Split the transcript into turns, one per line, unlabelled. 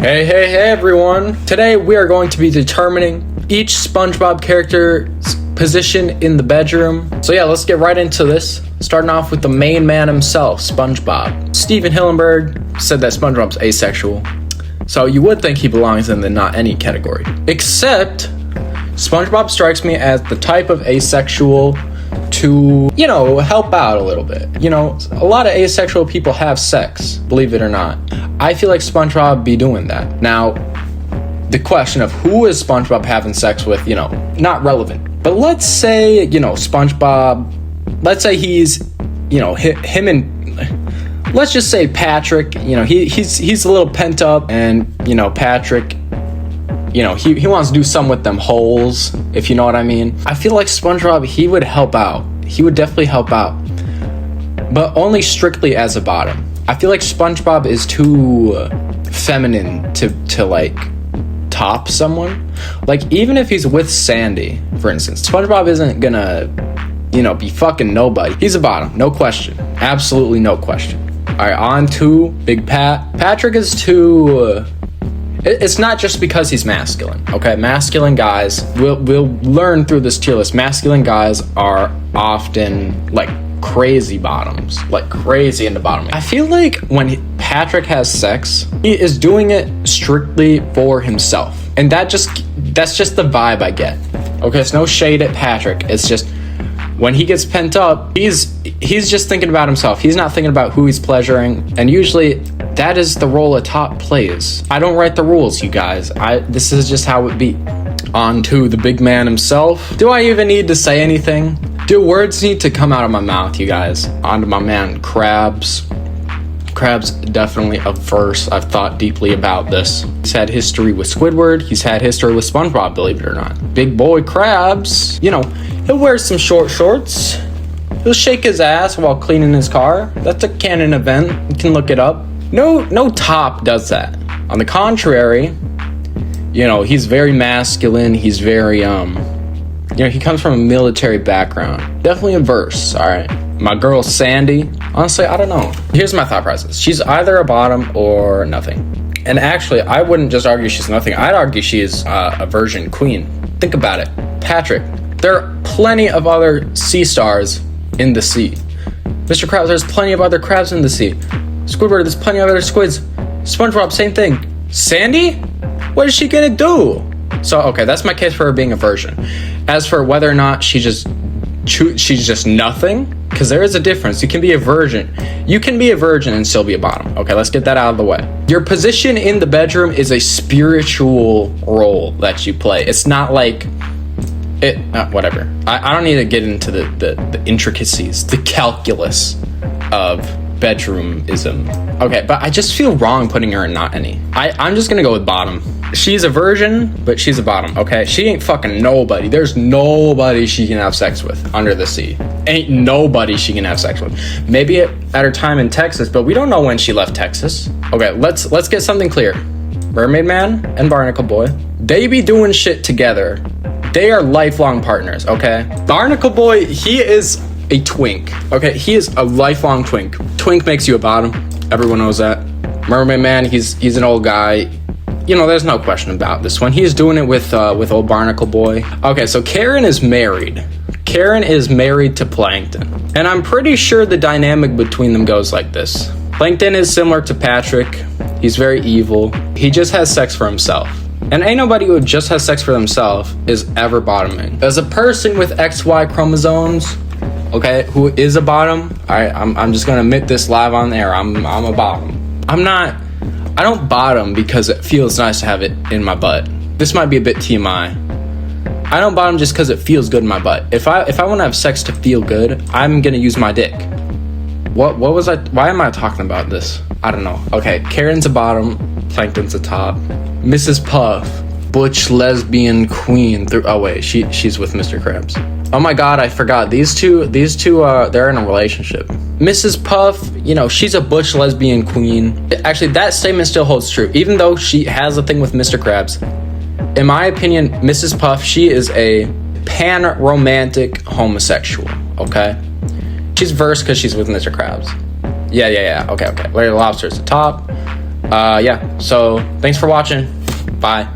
Hey everyone! Today we are going to be determining each SpongeBob character's position in the bedroom. So yeah, let's get right into this. Starting off with the main man himself, SpongeBob. Steven Hillenburg said that SpongeBob's asexual. So you would think he belongs in the not any category. Except, SpongeBob strikes me as the type of asexual to, help out a little bit. A lot of asexual people have sex, believe it or not. I feel like SpongeBob be doing that. Now, the question of who is SpongeBob having sex with, not relevant. But let's say, SpongeBob, let's say he's, him and, let's just say Patrick, he's a little pent up and, Patrick, he wants to do something with them holes, if you know what I mean. I feel like SpongeBob, he would help out. He would definitely help out. But only strictly as a bottom. I feel like SpongeBob is too feminine to like top someone. Like even if he's with Sandy, for instance, SpongeBob isn't gonna, be fucking nobody. He's a bottom, no question. Absolutely no question. All right, on to Big Pat. Patrick is too. It's not just because he's masculine, okay? Masculine guys, we'll learn through this tier list. Masculine guys are often like crazy bottoms, like crazy into bottoming. I feel like when Patrick has sex, he is doing it strictly for himself, and that's just the vibe I get. Okay, it's no shade at Patrick. It's just when he gets pent up, he's just thinking about himself. He's not thinking about who he's pleasuring, and usually that is the role a top plays. I don't write the rules, you guys. This is just how it be. On to the big man himself. Do I even need to say anything? Do words need to come out of my mouth, you guys? On to my man, Krabs. Krabs, definitely a verse. I've thought deeply about this. He's had history with Squidward. He's had history with SpongeBob, believe it or not. Big boy Krabs. He'll wear some short shorts. He'll shake his ass while cleaning his car. That's a canon event. You can look it up. No top does that. On the contrary, he's very masculine. He's very, he comes from a military background. Definitely a verse, all right? My girl, Sandy. Honestly, I don't know. Here's my thought process. She's either a bottom or nothing. And actually, I wouldn't just argue she's nothing. I'd argue she is a virgin queen. Think about it. Patrick, there are plenty of other sea stars in the sea. Mr. Krabs, there's plenty of other crabs in the sea. Squidward, there's plenty of other squids. SpongeBob, same thing. Sandy? What is she gonna do? So, okay, that's my case for her being a virgin. As for whether or not she's just nothing, because there is a difference. You can be a virgin. You can be a virgin and still be a bottom. Okay, let's get that out of the way. Your position in the bedroom is a spiritual role that you play. It's not like whatever. I don't need to get into the intricacies, the calculus of bedroomism. Okay, but I just feel wrong putting her in not any. I'm just gonna go with bottom. She's a virgin, but she's a bottom, okay? She ain't fucking nobody. There's nobody she can have sex with under the sea. Ain't nobody she can have sex with. Maybe at her time in Texas, but we don't know when she left Texas. Okay, let's get something clear. Mermaid Man and Barnacle Boy, they be doing shit together. They are lifelong partners, okay? Barnacle Boy, he is a twink, okay? He is a lifelong twink. Twink makes you a bottom. Everyone knows that. Mermaid Man, he's an old guy. There's no question about this one. He's doing it with old Barnacle Boy. Okay, so Karen is married. Karen is married to Plankton. And I'm pretty sure the dynamic between them goes like this. Plankton is similar to Patrick. He's very evil. He just has sex for himself. And ain't nobody who just has sex for themselves is ever bottoming. As a person with XY chromosomes, okay, who is a bottom, I'm just gonna admit this live on air. I'm a bottom. I don't bottom because it feels nice to have it in my butt. This might be a bit TMI. I don't bottom just because it feels good in my butt. If I want to have sex to feel good, I'm gonna use my dick. What was I? Why am I talking about this? I don't know. Okay, Karen's a bottom, Plankton's a top. Mrs. Puff, butch lesbian queen. Oh wait, she's with Mr. Krabs. Oh my god, I forgot. These two, they're in a relationship. Mrs. Puff, she's a butch lesbian queen. Actually, that statement still holds true. Even though she has a thing with Mr. Krabs, in my opinion, Mrs. Puff, she is a pan-romantic homosexual, okay? She's versed because she's with Mr. Krabs. Yeah. Okay. Larry the Lobster's the top. Yeah, so thanks for watching. Bye.